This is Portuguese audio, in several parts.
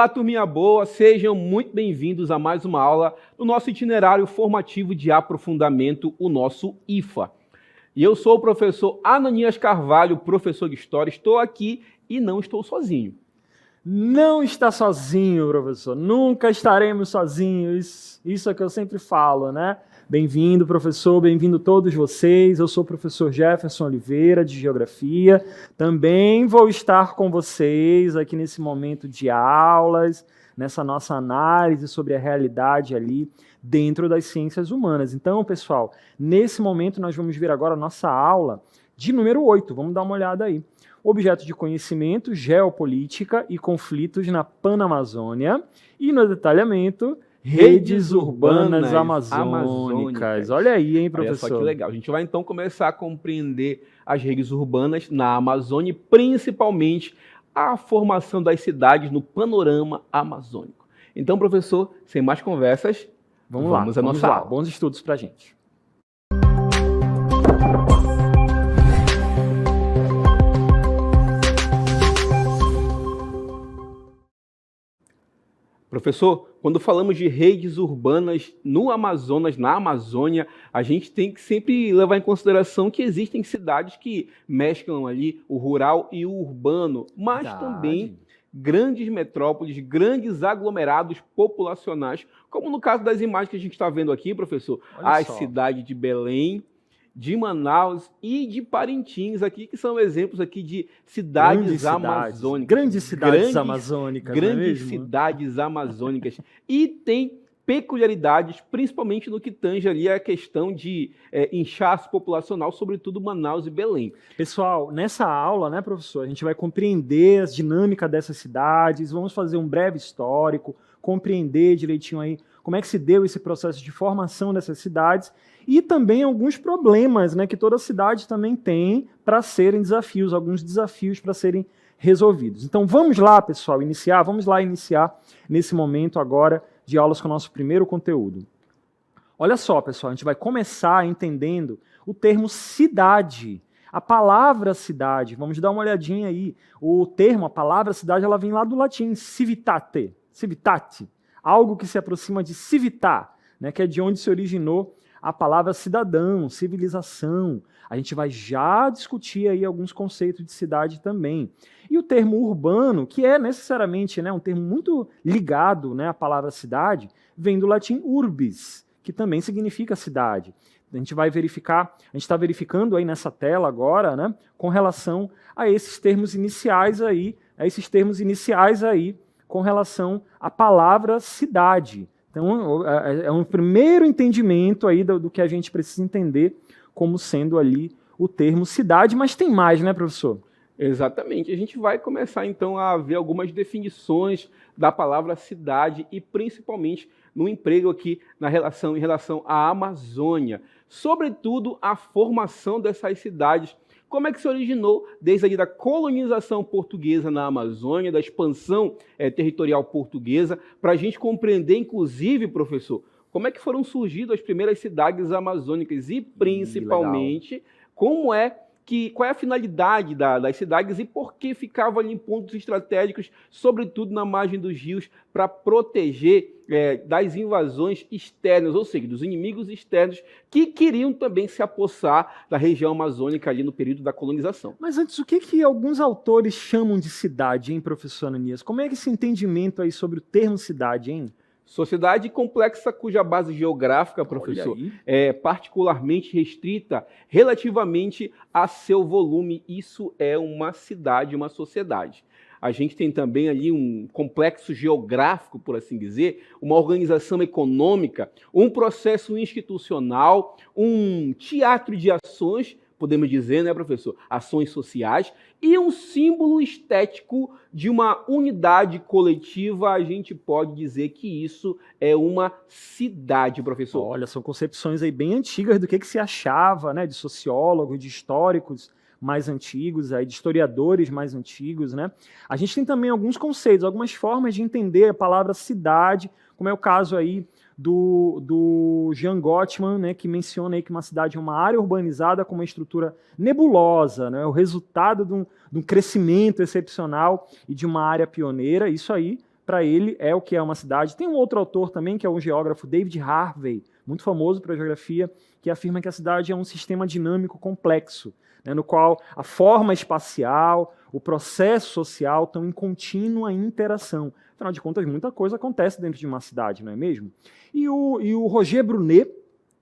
Olá, turminha boa, sejam muito bem-vindos a mais uma aula do nosso itinerário formativo de aprofundamento, o nosso IFA. E eu sou o professor Ananias Carvalho, professor de História, estou aqui e não estou sozinho. Não está sozinho, professor, nunca estaremos sozinhos, isso é o que eu sempre falo, né? Bem-vindo, professor, bem-vindo todos vocês. Eu sou o professor Jefferson Oliveira, de Geografia. Também vou estar com vocês aqui nesse momento de aulas, nessa nossa análise sobre a realidade ali dentro das ciências humanas. Então, pessoal, nesse momento nós vamos ver agora a nossa aula de número 8. Vamos dar uma olhada aí. Objeto de conhecimento, geopolítica e conflitos na Panamazônia. E no detalhamento, redes urbanas amazônicas. Olha aí, hein, professor? Olha só que legal. A gente vai, então, começar a compreender as redes urbanas na Amazônia, principalmente a formação das cidades no panorama amazônico. Então, professor, sem mais conversas, vamos à nossa aula. Bons estudos para a gente. Professor, quando falamos de redes urbanas no Amazonas, na Amazônia, a gente tem que sempre levar em consideração que existem cidades que mesclam ali o rural e o urbano, mas também grandes metrópoles, grandes aglomerados populacionais, como no caso das imagens que a gente está vendo aqui, professor, as cidades de Belém, de Manaus e de Parintins aqui, que são exemplos aqui de cidades amazônicas. Grandes cidades amazônicas, Grandes cidades amazônicas. E tem peculiaridades, principalmente no que tange ali a questão de inchaço populacional, sobretudo Manaus e Belém. Pessoal, nessa aula, né, professor, a gente vai compreender as dinâmicas dessas cidades, vamos fazer um breve histórico, compreender direitinho aí como é que se deu esse processo de formação dessas cidades e também alguns problemas, né, que toda cidade também tem para serem desafios, alguns desafios para serem resolvidos. Então vamos lá, pessoal, iniciar nesse momento agora de aulas com o nosso primeiro conteúdo. Olha só, pessoal, a gente vai começar entendendo o termo cidade. A palavra cidade, vamos dar uma olhadinha aí. O termo, a palavra cidade, ela vem lá do latim, civitate, algo que se aproxima de civitar, né, que é de onde se originou a palavra cidadão, civilização. A gente vai já discutir aí alguns conceitos de cidade também. E o termo urbano, que é necessariamente, né, um termo muito ligado, né, à palavra cidade, vem do latim urbis, que também significa cidade. A gente vai verificar, a gente está verificando aí nessa tela agora, né, com relação a esses termos iniciais aí, com relação à palavra cidade. Então, é um primeiro entendimento aí do que a gente precisa entender como sendo ali o termo cidade, mas tem mais, né, professor? Exatamente. A gente vai começar, então, a ver algumas definições da palavra cidade e, principalmente, no emprego aqui em relação à Amazônia. Sobretudo, a formação dessas cidades. Como é que se originou desde ali da colonização portuguesa na Amazônia, da expansão territorial portuguesa, para a gente compreender, inclusive, professor, como é que foram surgindo as primeiras cidades amazônicas e, principalmente, qual é a finalidade das cidades e por que ficavam ali em pontos estratégicos, sobretudo na margem dos rios, para proteger das invasões externas, ou seja, dos inimigos externos que queriam também se apossar da região amazônica ali no período da colonização. Mas antes, o que alguns autores chamam de cidade, hein, professor Ananias? Como é que esse entendimento aí sobre o termo cidade, hein? Sociedade complexa cuja base geográfica, professor, é particularmente restrita relativamente a seu volume. Isso é uma cidade, uma sociedade. A gente tem também ali um complexo geográfico, por assim dizer, uma organização econômica, um processo institucional, um teatro de ações, podemos dizer, né, professor? Ações sociais e um símbolo estético de uma unidade coletiva. A gente pode dizer que isso é uma cidade, professor. Olha, são concepções aí bem antigas do que se achava, né, de sociólogos, de históricos mais antigos, aí, de historiadores mais antigos, né? A gente tem também alguns conceitos, algumas formas de entender a palavra cidade, como é o caso aí do Jean Gottman, né, que menciona aí que uma cidade é uma área urbanizada com uma estrutura nebulosa, né, o resultado de um crescimento excepcional e de uma área pioneira. Isso aí para ele é o que é uma cidade. Tem um outro autor também, que é um geógrafo, David Harvey, muito famoso para a geografia, que afirma que a cidade é um sistema dinâmico complexo, né, no qual a forma espacial, o processo social estão em contínua interação. Afinal de contas, muita coisa acontece dentro de uma cidade, não é mesmo? E o Roger Brunet,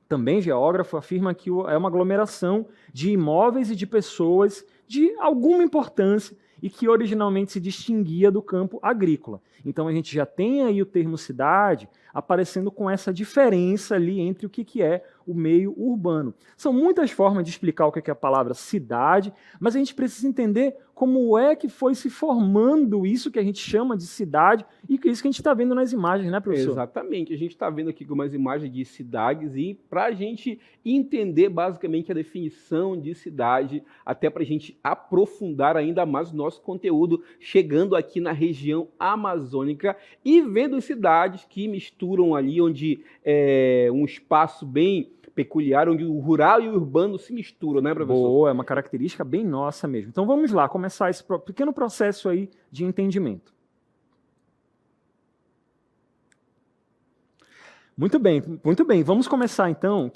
também geógrafo, afirma que é uma aglomeração de imóveis e de pessoas de alguma importância e que originalmente se distinguia do campo agrícola. Então a gente já tem aí o termo cidade aparecendo com essa diferença ali entre o que é o meio urbano. São muitas formas de explicar o que é a palavra cidade, mas a gente precisa entender como é que foi se formando isso que a gente chama de cidade e que é isso que a gente está vendo nas imagens, né, professor? Exatamente, a gente está vendo aqui algumas imagens de cidades e para a gente entender basicamente a definição de cidade, até para a gente aprofundar ainda mais o nosso conteúdo, chegando aqui na região amazônica e vendo cidades que misturam ali onde um espaço bem peculiar, onde o rural e o urbano se misturam, né, professor? Boa, é uma característica bem nossa mesmo. Então vamos lá, começar esse pequeno processo aí de entendimento. Muito bem, muito bem. Vamos começar então,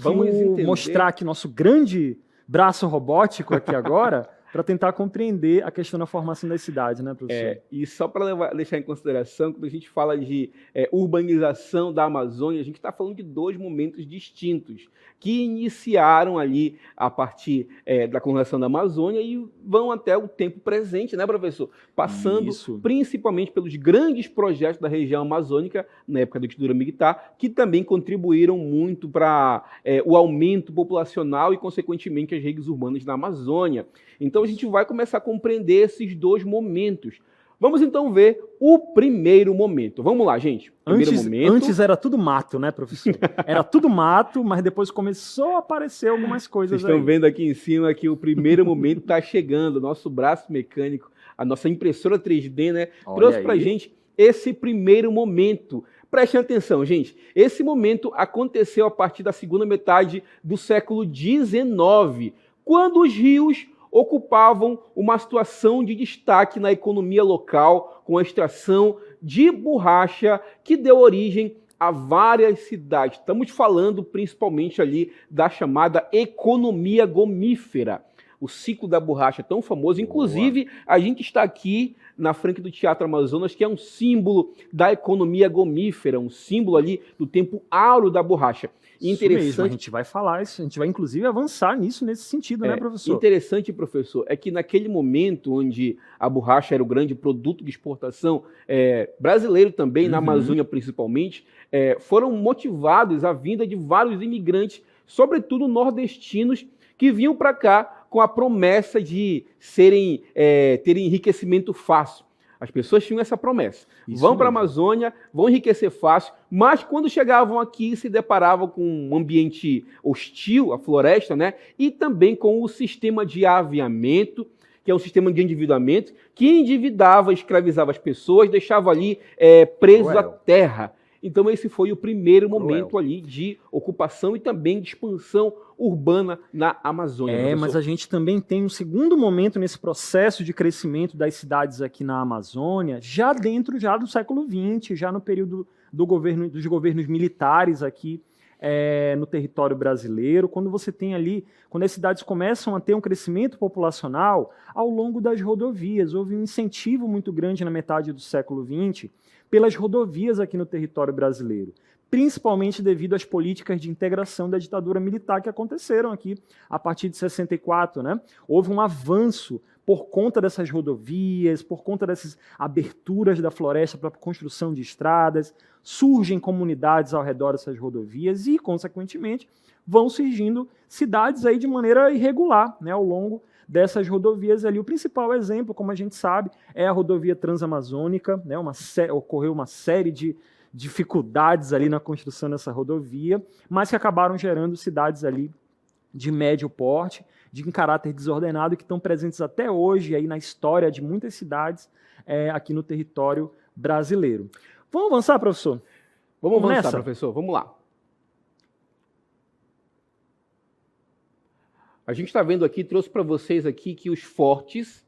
mostrar aqui nosso grande braço robótico aqui agora, para tentar compreender a questão da formação das cidades, né, professor? E só para deixar em consideração, quando a gente fala de urbanização da Amazônia, a gente está falando de dois momentos distintos, que iniciaram ali a partir da colonização da Amazônia e vão até o tempo presente, né, professor? Passando principalmente pelos grandes projetos da região amazônica, na época da ditadura militar, que também contribuíram muito para o aumento populacional e, consequentemente, as redes urbanas na Amazônia. Então, a gente vai começar a compreender esses dois momentos. Vamos, então, ver o primeiro momento. Vamos lá, gente. Antes era tudo mato, né, professor? Era tudo mato, mas depois começou a aparecer algumas coisas. Vocês estão vendo aqui em cima que o primeiro momento está chegando. Nosso braço mecânico, a nossa impressora 3D, né, trouxe para a gente esse primeiro momento. Prestem atenção, gente. Esse momento aconteceu a partir da segunda metade do século XIX, quando os rios ocupavam uma situação de destaque na economia local, com a extração de borracha que deu origem a várias cidades. Estamos falando principalmente ali da chamada economia gomífera. O ciclo da borracha é tão famoso. Inclusive, a gente está aqui na frente do Teatro Amazonas, que é um símbolo da economia gomífera, um símbolo ali do tempo áureo da borracha. Interessante. Isso mesmo, a gente vai falar isso, a gente vai inclusive avançar nisso nesse sentido, né, professor? Interessante, professor, é que naquele momento onde a borracha era o grande produto de exportação brasileiro também, na Amazônia principalmente, foram motivados a vinda de vários imigrantes, sobretudo nordestinos, que vinham para cá com a promessa de terem enriquecimento fácil. As pessoas tinham essa promessa. Vão para a Amazônia, vão enriquecer fácil, mas quando chegavam aqui se deparavam com um ambiente hostil, a floresta, né? E também com o sistema de aviamento, que é um sistema de endividamento, que endividava, escravizava as pessoas, deixava ali presos à terra. Então esse foi o primeiro momento ali de ocupação e também de expansão urbana na Amazônia. Mas a gente também tem um segundo momento nesse processo de crescimento das cidades aqui na Amazônia, já do século XX, já no período dos governos militares aqui no território brasileiro, quando as cidades começam a ter um crescimento populacional ao longo das rodovias. Houve um incentivo muito grande na metade do século XX pelas rodovias aqui no território brasileiro, principalmente devido às políticas de integração da ditadura militar que aconteceram aqui a partir de 64, né? Houve um avanço por conta dessas rodovias, por conta dessas aberturas da floresta para a construção de estradas, surgem comunidades ao redor dessas rodovias e, consequentemente, vão surgindo cidades aí de maneira irregular, né, ao longo dessas rodovias ali. O principal exemplo, como a gente sabe, é a rodovia Transamazônica, né, ocorreu uma série de dificuldades ali na construção dessa rodovia, mas que acabaram gerando cidades ali de médio porte, de caráter desordenado, que estão presentes até hoje aí na história de muitas cidades aqui no território brasileiro. Vamos avançar, professor? Vamos avançar, professor. Vamos lá. A gente está vendo aqui, trouxe para vocês aqui que os fortes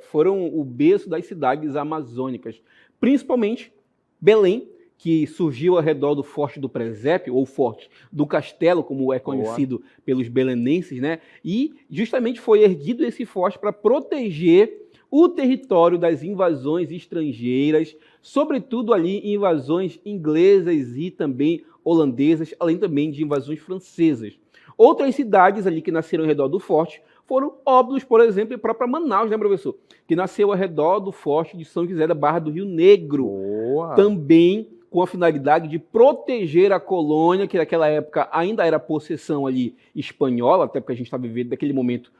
foram o berço das cidades amazônicas, principalmente Belém, que surgiu ao redor do Forte do Presépio, ou Forte do Castelo, como é conhecido pelos belenenses, né? E justamente foi erguido esse forte para proteger o território das invasões estrangeiras, sobretudo ali invasões inglesas e também holandesas, além também de invasões francesas. Outras cidades ali que nasceram ao redor do forte foram Óbidos, por exemplo, e a própria Manaus, né, professor? Que nasceu ao redor do forte de São José da Barra do Rio Negro. Boa. Também com a finalidade de proteger a colônia, que naquela época ainda era possessão ali espanhola, até porque a gente está vivendo naquele momento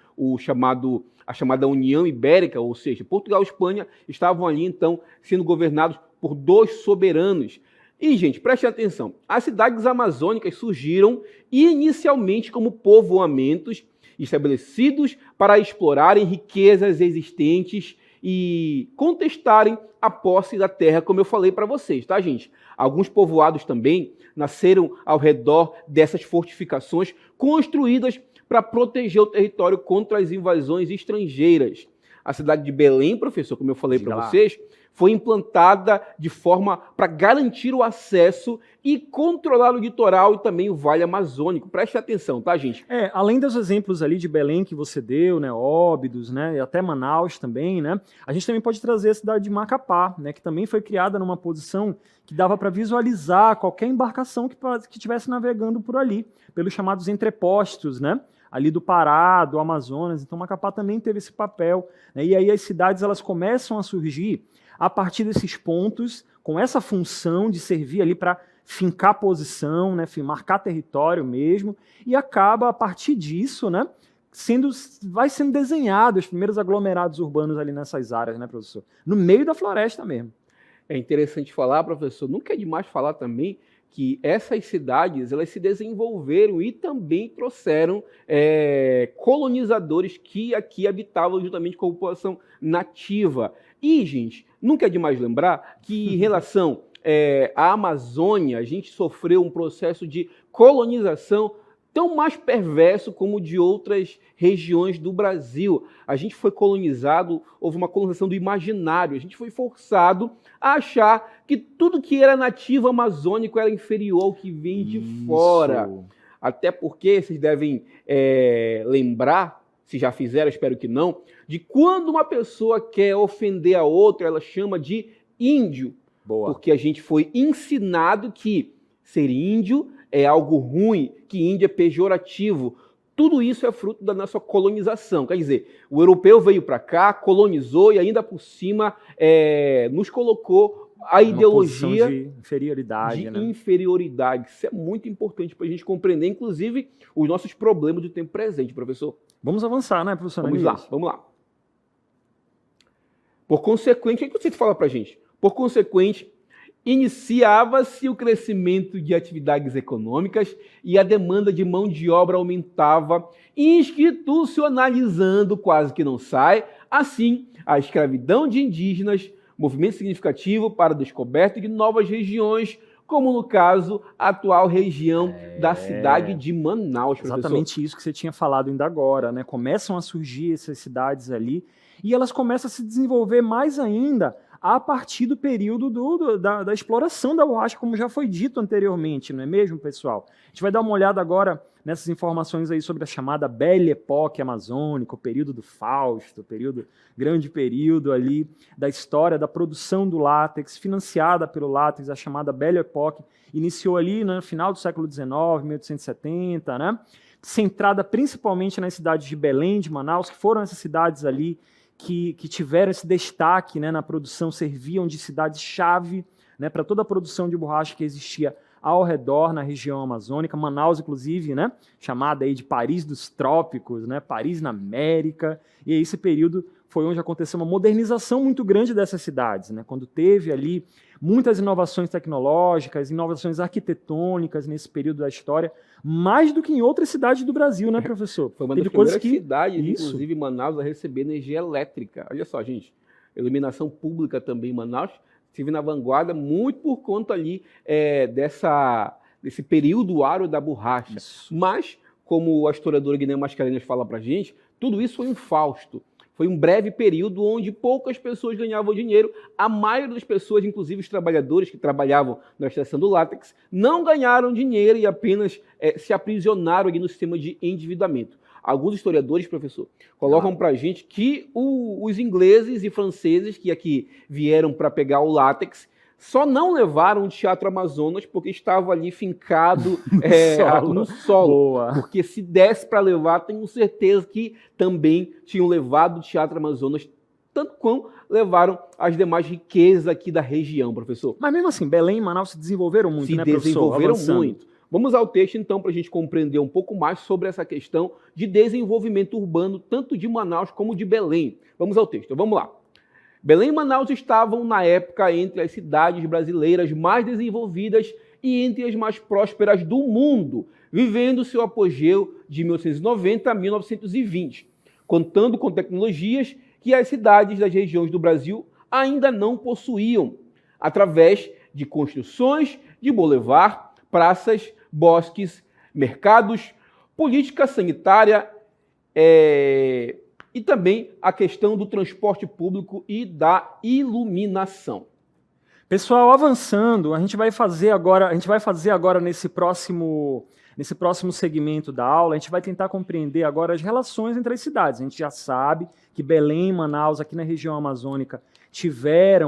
a chamada União Ibérica, ou seja, Portugal e Espanha estavam ali então sendo governados por dois soberanos. E, gente, preste atenção, as cidades amazônicas surgiram inicialmente como povoamentos estabelecidos para explorarem riquezas existentes e contestarem a posse da terra, como eu falei para vocês, tá, gente? Alguns povoados também nasceram ao redor dessas fortificações construídas para proteger o território contra as invasões estrangeiras. A cidade de Belém, professor, como eu falei para vocês, foi implantada de forma para garantir o acesso e controlar o litoral e também o Vale Amazônico. Preste atenção, tá, gente? Além dos exemplos ali de Belém que você deu, né, Óbidos, né, e até Manaus também, né, a gente também pode trazer a cidade de Macapá, né, que também foi criada numa posição que dava para visualizar qualquer embarcação que estivesse navegando por ali, pelos chamados entrepostos, né, ali do Pará, do Amazonas. Então Macapá também teve esse papel, né, e aí as cidades elas começam a surgir a partir desses pontos, com essa função de servir ali para fincar posição, né, marcar território mesmo, e acaba, a partir disso, né, vai sendo desenhado os primeiros aglomerados urbanos ali nessas áreas, né, professor? No meio da floresta mesmo. É interessante falar, professor, nunca é demais falar também que essas cidades elas se desenvolveram e também trouxeram colonizadores que aqui habitavam juntamente com a população nativa. E, gente, nunca é demais lembrar que em relação à Amazônia, a gente sofreu um processo de colonização tão mais perverso como o de outras regiões do Brasil. A gente foi colonizado, houve uma colonização do imaginário, a gente foi forçado a achar que tudo que era nativo amazônico era inferior ao que vem de fora. Até porque vocês devem lembrar, se já fizeram, espero que não, de quando uma pessoa quer ofender a outra, ela chama de índio. Boa. Porque a gente foi ensinado que ser índio é algo ruim, que índio é pejorativo. Tudo isso é fruto da nossa colonização. Quer dizer, o europeu veio para cá, colonizou e ainda por cima nos colocou a ideologia de inferioridade. Inferioridade. Isso é muito importante para a gente compreender, inclusive, os nossos problemas do tempo presente, professor. Vamos avançar, né, professor? Vamos lá. Por consequente, o que você fala para a gente? Por consequente, iniciava-se o crescimento de atividades econômicas e a demanda de mão de obra aumentava, institucionalizando, quase que não sai, assim, a escravidão de indígenas, movimento significativo para a descoberta de novas regiões, como no caso, a atual região da cidade de Manaus, professor. Exatamente isso que você tinha falado ainda agora, né? Começam a surgir essas cidades ali e elas começam a se desenvolver mais ainda a partir do período da exploração da borracha, como já foi dito anteriormente, não é mesmo, pessoal? A gente vai dar uma olhada agora nessas informações aí sobre a chamada Belle Époque amazônica, o período do Fausto, grande período ali da história da produção do látex, financiada pelo látex, a chamada Belle Époque, iniciou ali no final do século XIX, 1870, né? Centrada principalmente nas cidades de Belém, de Manaus, que foram essas cidades ali que tiveram esse destaque, né, na produção, serviam de cidades-chave, né, para toda a produção de borracha que existia ao redor na região amazônica. Manaus, inclusive, né, chamada aí de Paris dos Trópicos, né, Paris na América. E esse período foi onde aconteceu uma modernização muito grande dessas cidades, né, quando teve ali muitas inovações tecnológicas, inovações arquitetônicas nesse período da história, mais do que em outras cidades do Brasil, né, professor? Foi uma das primeiras cidades, inclusive Manaus, a receber energia elétrica. Olha só, gente, iluminação pública também em Manaus, estive na vanguarda muito por conta ali desse período áureo da borracha. Isso. Mas, como a historiadora Guiné Mascarenhas fala pra gente, tudo isso foi um Fausto. Foi um breve período onde poucas pessoas ganhavam dinheiro. A maioria das pessoas, inclusive os trabalhadores que trabalhavam na extração do látex, não ganharam dinheiro e apenas se aprisionaram ali no sistema de endividamento. Alguns historiadores, professor, colocam para a gente que os ingleses e franceses que aqui vieram para pegar o látex só não levaram o Teatro Amazonas porque estava ali fincado no solo. Boa. Porque se desse para levar, tenho certeza que também tinham levado o Teatro Amazonas, tanto quanto levaram as demais riquezas aqui da região, professor. Mas mesmo assim, Belém e Manaus se desenvolveram muito, né, professor? Se desenvolveram muito. Vamos ao texto, então, para a gente compreender um pouco mais sobre essa questão de desenvolvimento urbano, tanto de Manaus como de Belém. Vamos ao texto, vamos lá. Belém e Manaus estavam, na época, entre as cidades brasileiras mais desenvolvidas e entre as mais prósperas do mundo, vivendo seu apogeu de 1890 a 1920, contando com tecnologias que as cidades das regiões do Brasil ainda não possuíam, através de construções de boulevard, praças, bosques, mercados, política sanitária e também a questão do transporte público e da iluminação. Pessoal, avançando, a gente vai fazer agora nesse próximo segmento da aula, a gente vai tentar compreender agora as relações entre as cidades. A gente já sabe que Belém e Manaus, aqui na região amazônica,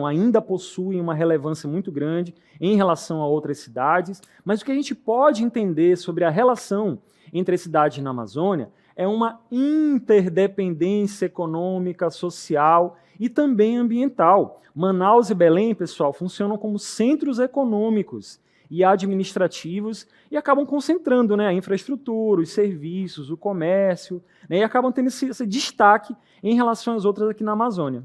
ainda possuem uma relevância muito grande em relação a outras cidades, mas o que a gente pode entender sobre a relação entre as cidades na Amazônia é uma interdependência econômica, social e também ambiental. Manaus e Belém, pessoal, funcionam como centros econômicos e administrativos e acabam concentrando, né, a infraestrutura, os serviços, o comércio, né, e acabam tendo esse destaque em relação às outras aqui na Amazônia.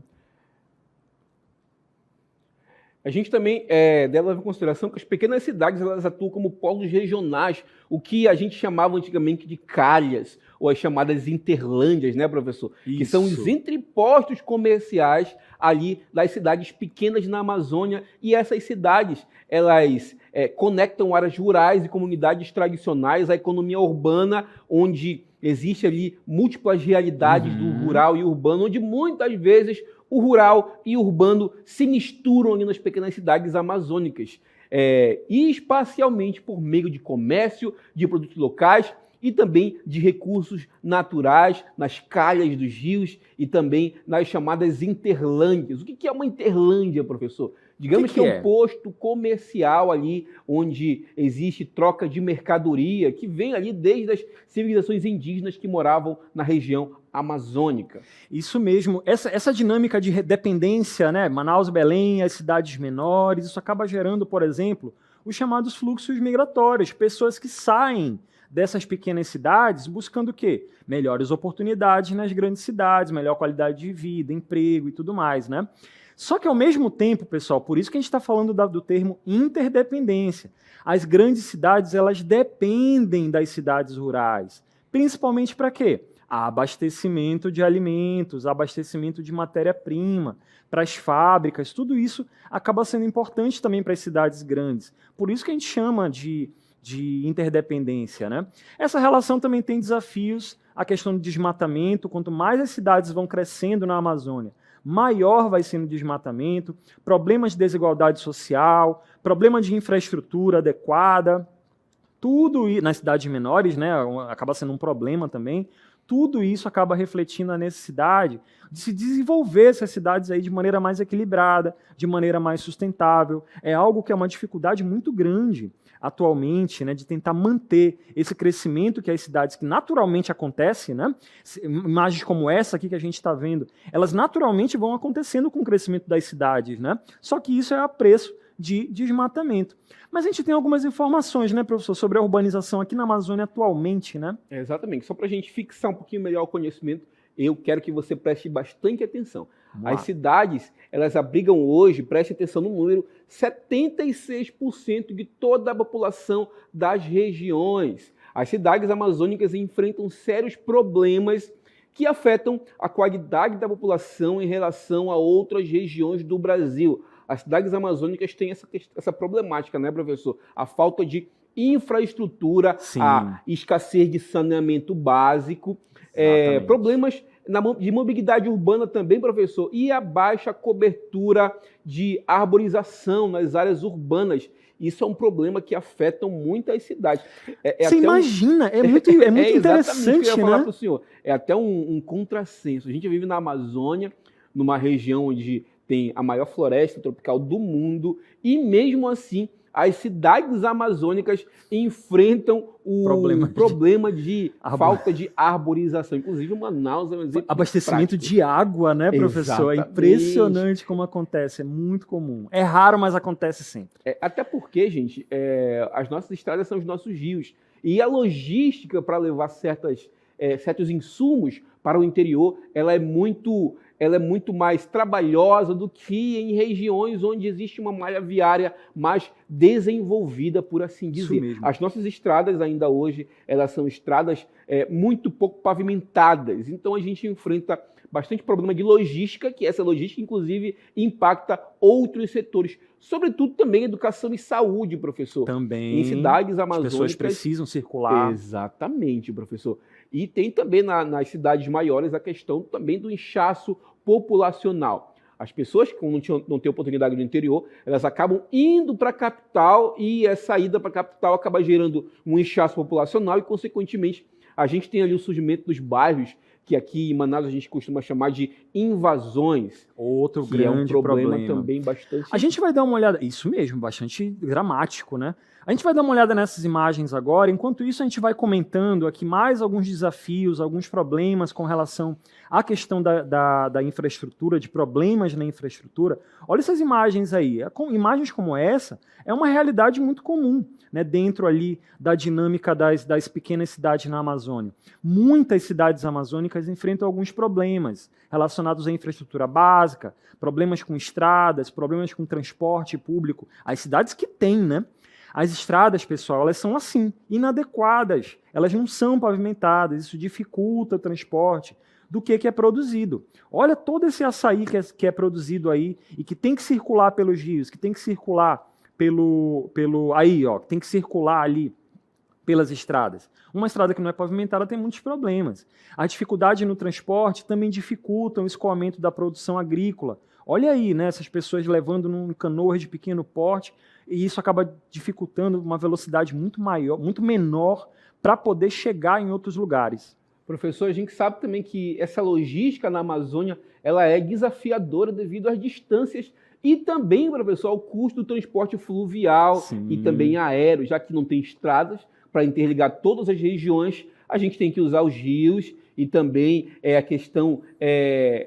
A gente também deve levar em consideração que as pequenas cidades elas atuam como polos regionais, o que a gente chamava antigamente de calhas, ou as chamadas interlândias, né, professor? Isso. Que são os entrepostos comerciais ali das cidades pequenas na Amazônia, e essas cidades, elas conectam áreas rurais e comunidades tradicionais à economia urbana, onde existe ali múltiplas realidades do rural e urbano, onde muitas vezes o rural e o urbano se misturam ali nas pequenas cidades amazônicas, e espacialmente por meio de comércio, de produtos locais e também de recursos naturais nas calhas dos rios e também nas chamadas interlândias. O que é uma interlândia, professor? Digamos que é um posto comercial ali, onde existe troca de mercadoria, que vem ali desde as civilizações indígenas que moravam na região amazônica. Isso mesmo. Essa dinâmica de dependência, né? Manaus, Belém, as cidades menores, isso acaba gerando, por exemplo, os chamados fluxos migratórios, pessoas que saem dessas pequenas cidades buscando o quê? Melhores oportunidades nas grandes cidades, melhor qualidade de vida, emprego e tudo mais, né? Só que, ao mesmo tempo, pessoal, por isso que a gente está falando do termo interdependência. As grandes cidades, elas dependem das cidades rurais. Principalmente para quê? Abastecimento de alimentos, abastecimento de matéria-prima, para as fábricas, tudo isso acaba sendo importante também para as cidades grandes. Por isso que a gente chama de interdependência, né? Essa relação também tem desafios, a questão do desmatamento. Quanto mais as cidades vão crescendo na Amazônia, maior vai sendo o desmatamento, problemas de desigualdade social, problema de infraestrutura adequada, tudo nas cidades menores, né, acaba sendo um problema também. Tudo isso acaba refletindo a necessidade de se desenvolver essas cidades aí de maneira mais equilibrada, de maneira mais sustentável. É algo que é uma dificuldade muito grande atualmente, né, de tentar manter esse crescimento que as cidades, que naturalmente acontece, né, imagens como essa aqui que a gente está vendo, elas naturalmente vão acontecendo com o crescimento das cidades, né? Só que isso é a preço de desmatamento. Mas a gente tem algumas informações, né, professor, sobre a urbanização aqui na Amazônia atualmente, né? Exatamente. Só para a gente fixar um pouquinho melhor o conhecimento, eu quero que você preste bastante atenção. As cidades, elas abrigam hoje, preste atenção no número, 76% de toda a população das regiões. As cidades amazônicas enfrentam sérios problemas que afetam a qualidade da população em relação a outras regiões do Brasil. As cidades amazônicas têm essa problemática, né, professor? A falta de infraestrutura, Sim. a escassez de saneamento básico, problemas de mobilidade urbana também, professor, e a baixa cobertura de arborização nas áreas urbanas. Isso é um problema que afeta muito as cidades. Você imagina, é muito interessante, que eu ia falar né? para o senhor. É até um contrassenso. A gente vive na Amazônia, numa região onde tem a maior floresta tropical do mundo, e mesmo assim as cidades amazônicas enfrentam o problema de falta de arborização. Inclusive, Manaus é um exemplo abastecimento prático. de água, né, professor? Exatamente. É impressionante como acontece, é muito comum. É raro, mas acontece sempre. Até porque, gente, as nossas estradas são os nossos rios. E a logística para levar certos insumos para o interior, ela é muito mais trabalhosa do que em regiões onde existe uma malha viária mais desenvolvida, por assim dizer. As nossas estradas ainda hoje, elas são estradas muito pouco pavimentadas. Então a gente enfrenta bastante problema de logística, que essa logística, inclusive, impacta outros setores. Sobretudo também educação e saúde, professor. Também. Em cidades amazônicas. As pessoas precisam circular. Exatamente, professor. E tem também nas cidades maiores a questão também do inchaço populacional. As pessoas que não têm oportunidade no interior, elas acabam indo para a capital e essa ida para a capital acaba gerando um inchaço populacional e, consequentemente, a gente tem ali o surgimento dos bairros que aqui em Manaus a gente costuma chamar de invasões. Outro que grande é um problema também bastante... A gente vai dar uma olhada... Isso mesmo, bastante dramático, né? A gente vai dar uma olhada nessas imagens agora. Enquanto isso, a gente vai comentando aqui mais alguns desafios, alguns problemas com relação à questão da infraestrutura, de problemas na infraestrutura. Olha essas imagens aí. Imagens como essa é uma realidade muito comum, né, dentro ali da dinâmica das pequenas cidades na Amazônia. Muitas cidades amazônicas enfrentam alguns problemas relacionados à infraestrutura básica, problemas com estradas, problemas com transporte público. As cidades que têm, né? As estradas, pessoal, elas são assim, inadequadas. Elas não são pavimentadas, isso dificulta o transporte do que é produzido. Olha todo esse açaí que é produzido aí e que tem que circular pelos rios, que tem que circular tem que circular ali pelas estradas. Uma estrada que não é pavimentada tem muitos problemas. A dificuldade no transporte também dificulta o escoamento da produção agrícola. Olha aí, né, essas pessoas levando num canoas de pequeno porte, e isso acaba dificultando uma velocidade muito menor para poder chegar em outros lugares. Professor, a gente sabe também que essa logística na Amazônia ela é desafiadora devido às distâncias e também, professor, ao custo do transporte fluvial e também aéreo, já que não tem estradas para interligar todas as regiões, a gente tem que usar os rios e também a questão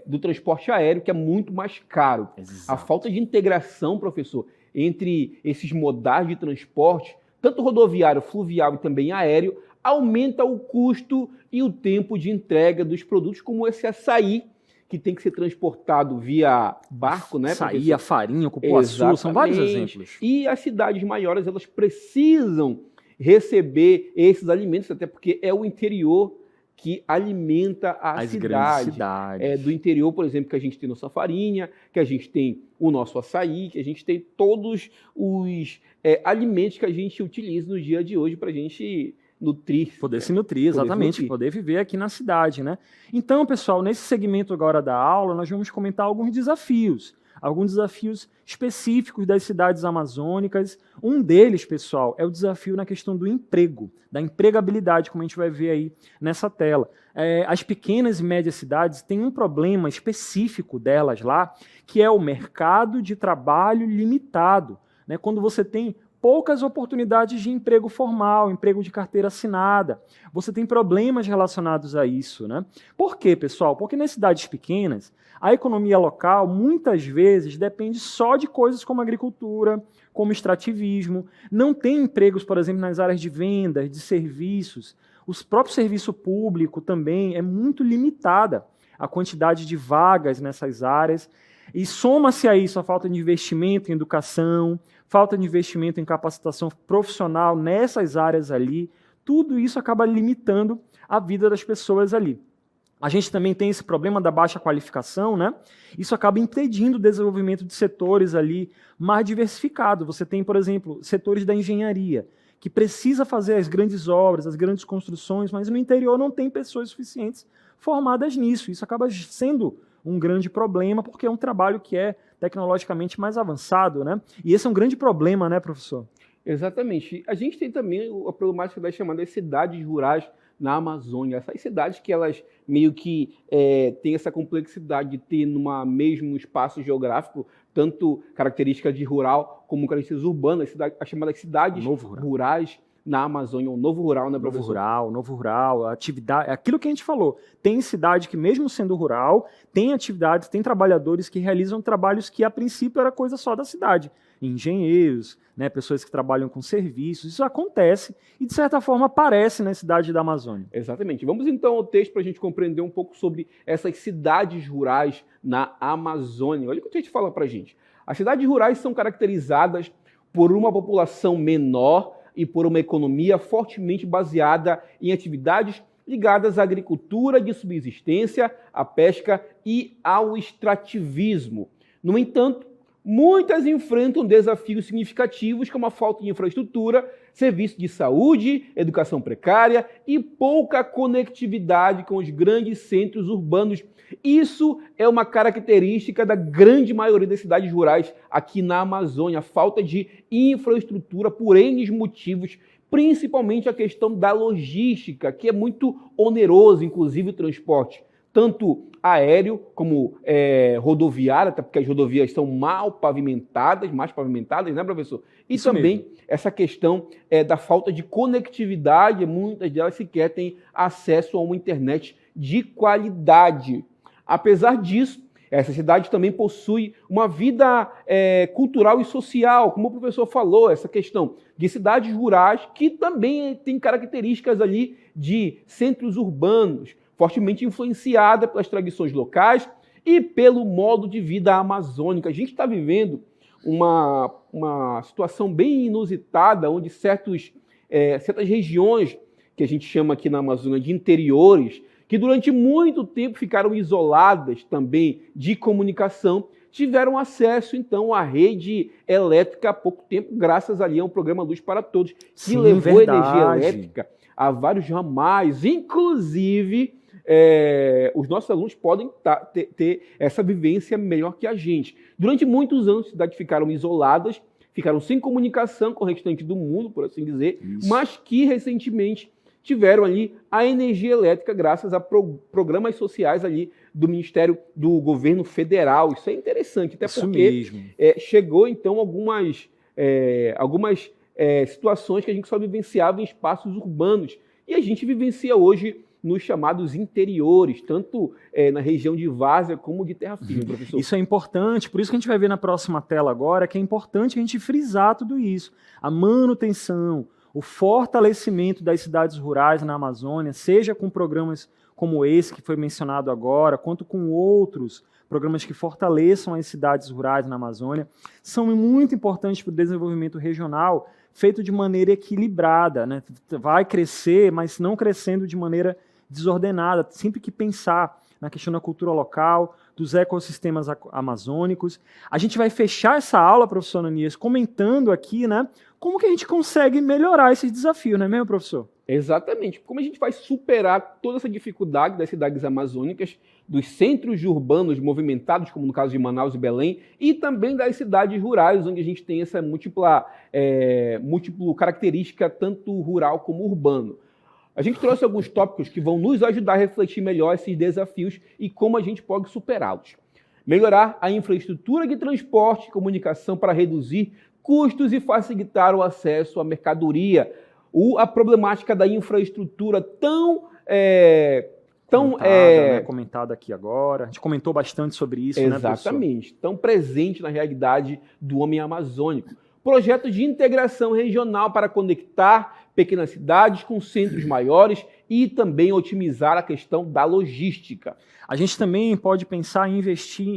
do transporte aéreo, que é muito mais caro. Exato. A falta de integração, professor, entre esses modais de transporte, tanto rodoviário, fluvial e também aéreo, aumenta o custo e o tempo de entrega dos produtos, como esse açaí, que tem que ser transportado via barco, né? Açaí, a farinha, o cupuaçu, são vários exemplos. E as cidades maiores, elas precisam receber esses alimentos, até porque é o interior que alimenta as grandes cidades. Do interior, por exemplo, que a gente tem nossa farinha, que a gente tem o nosso açaí, que a gente tem todos os alimentos que a gente utiliza no dia de hoje para a gente nutrir. Poder se nutrir, exatamente, poder viver aqui na cidade, né? Então, pessoal, nesse segmento agora da aula, nós vamos comentar alguns desafios específicos das cidades amazônicas. Um deles, pessoal, é o desafio na questão do emprego, da empregabilidade, como a gente vai ver aí nessa tela. As pequenas e médias cidades têm um problema específico delas lá, que é o mercado de trabalho limitado, né? Quando você tem poucas oportunidades de emprego formal, emprego de carteira assinada. Você tem problemas relacionados a isso, né? Por quê, pessoal? Porque nas cidades pequenas, a economia local, muitas vezes, depende só de coisas como agricultura, como extrativismo. Não tem empregos, por exemplo, nas áreas de vendas, de serviços. O próprio serviço público também é muito limitada a quantidade de vagas nessas áreas. E soma-se a isso a falta de investimento em educação, falta de investimento em capacitação profissional nessas áreas ali. Tudo isso acaba limitando a vida das pessoas ali. A gente também tem esse problema da baixa qualificação, né? Isso acaba impedindo o desenvolvimento de setores ali mais diversificados. Você tem, por exemplo, setores da engenharia, que precisa fazer as grandes obras, as grandes construções, mas no interior não tem pessoas suficientes formadas nisso. Isso acaba sendo um grande problema, porque é um trabalho que é tecnologicamente mais avançado, né? E esse é um grande problema, né, professor? Exatamente. A gente tem também a problemática das chamadas cidades rurais na Amazônia. Essas cidades que elas meio que têm essa complexidade de ter numa mesmo espaço geográfico tanto características de rural como características urbanas, as chamadas cidades rurais na Amazônia, o novo rural, né, professor? Novo rural, atividade, aquilo que a gente falou. Tem cidade que, mesmo sendo rural, tem atividades, tem trabalhadores que realizam trabalhos que, a princípio, era coisa só da cidade. Engenheiros, né, pessoas que trabalham com serviços. Isso acontece e, de certa forma, aparece na cidade da Amazônia. Exatamente. Vamos, então, ao texto para a gente compreender um pouco sobre essas cidades rurais na Amazônia. Olha o que a gente fala para a gente. As cidades rurais são caracterizadas por uma população menor e por uma economia fortemente baseada em atividades ligadas à agricultura de subsistência, à pesca e ao extrativismo. No entanto, muitas enfrentam desafios significativos como a falta de infraestrutura, serviços de saúde, educação precária e pouca conectividade com os grandes centros urbanos. Isso é uma característica da grande maioria das cidades rurais aqui na Amazônia, a falta de infraestrutura por N motivos, principalmente a questão da logística, que é muito oneroso, inclusive o transporte, tanto aéreo como rodoviário, até porque as rodovias são mais pavimentadas, né, professor? E Isso também mesmo. essa questão da falta de conectividade, muitas delas sequer têm acesso a uma internet de qualidade. Apesar disso, essa cidade também possui uma vida cultural e social, como o professor falou, essa questão de cidades rurais que também tem características ali de centros urbanos, fortemente influenciada pelas tradições locais e pelo modo de vida amazônico. A gente está vivendo uma situação bem inusitada, onde certas regiões, que a gente chama aqui na Amazônia de interiores, que durante muito tempo ficaram isoladas também de comunicação, tiveram acesso, então, à rede elétrica há pouco tempo, graças ali a um programa Luz para Todos, que Sim, levou verdade. energia elétrica a vários ramais, inclusive os nossos alunos podem ter essa vivência melhor que a gente. Durante muitos anos, as cidades ficaram isoladas, ficaram sem comunicação com o restante do mundo, por assim dizer, mas que recentemente tiveram ali a energia elétrica graças a programas sociais ali do Ministério do Governo Federal. Isso é interessante, até Isso porque mesmo. chegou então algumas situações que a gente só vivenciava em espaços urbanos e a gente vivencia hoje nos chamados interiores, tanto na região de várzea como de terra firme, professor. Isso é importante, por isso que a gente vai ver na próxima tela agora, que é importante a gente frisar tudo isso. A manutenção, o fortalecimento das cidades rurais na Amazônia, seja com programas como esse que foi mencionado agora, quanto com outros programas que fortaleçam as cidades rurais na Amazônia, são muito importantes para o desenvolvimento regional, feito de maneira equilibrada, né? Vai crescer, mas não crescendo de maneira desordenada, sempre que pensar na questão da cultura local, dos ecossistemas amazônicos. A gente vai fechar essa aula, professor Ananias, comentando aqui, né, como que a gente consegue melhorar esse desafio, não é mesmo, professor? Exatamente. Como a gente vai superar toda essa dificuldade das cidades amazônicas, dos centros urbanos movimentados, como no caso de Manaus e Belém, e também das cidades rurais, onde a gente tem essa múltipla característica, tanto rural como urbano. A gente trouxe alguns tópicos que vão nos ajudar a refletir melhor esses desafios e como a gente pode superá-los. Melhorar a infraestrutura de transporte e comunicação para reduzir custos e facilitar o acesso à mercadoria. A problemática da infraestrutura comentada aqui agora. A gente comentou bastante sobre isso, exatamente, tão presente na realidade do homem amazônico. Projeto de integração regional para conectar pequenas cidades com centros maiores e também otimizar a questão da logística. A gente também pode pensar em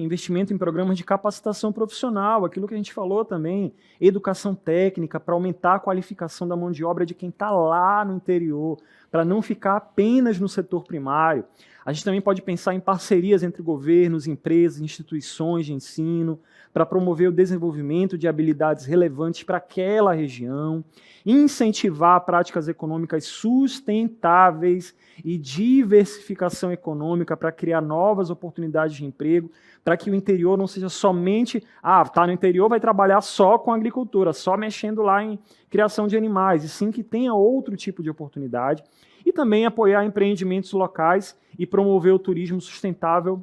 investimento em programas de capacitação profissional, aquilo que a gente falou também, educação técnica, para aumentar a qualificação da mão de obra de quem está lá no interior, para não ficar apenas no setor primário. A gente também pode pensar em parcerias entre governos, empresas, instituições de ensino, para promover o desenvolvimento de habilidades relevantes para aquela região, incentivar a práticas econômicas sustentáveis e diversificação econômica para criar novas oportunidades de emprego, para que o interior não seja somente, tá no interior, vai trabalhar só com agricultura, só mexendo lá em criação de animais, e sim que tenha outro tipo de oportunidade. E também apoiar empreendimentos locais e promover o turismo sustentável,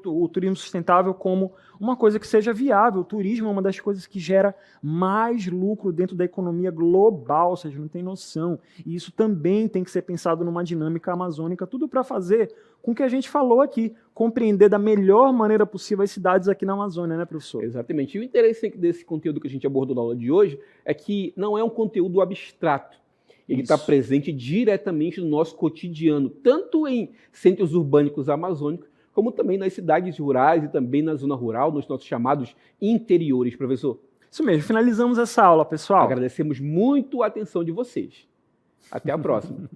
o turismo sustentável como uma coisa que seja viável. O turismo é uma das coisas que gera mais lucro dentro da economia global, vocês não têm noção. E isso também tem que ser pensado numa dinâmica amazônica, tudo para fazer com o que a gente falou aqui, compreender da melhor maneira possível as cidades aqui na Amazônia, né, professor? Exatamente. E o interessante desse conteúdo que a gente abordou na aula de hoje é que não é um conteúdo abstrato. Ele está presente diretamente no nosso cotidiano, tanto em centros urbânicos amazônicos, como também nas cidades rurais e também na zona rural, nos nossos chamados interiores, professor. Isso mesmo, finalizamos essa aula, pessoal. Agradecemos muito a atenção de vocês. Até a próxima.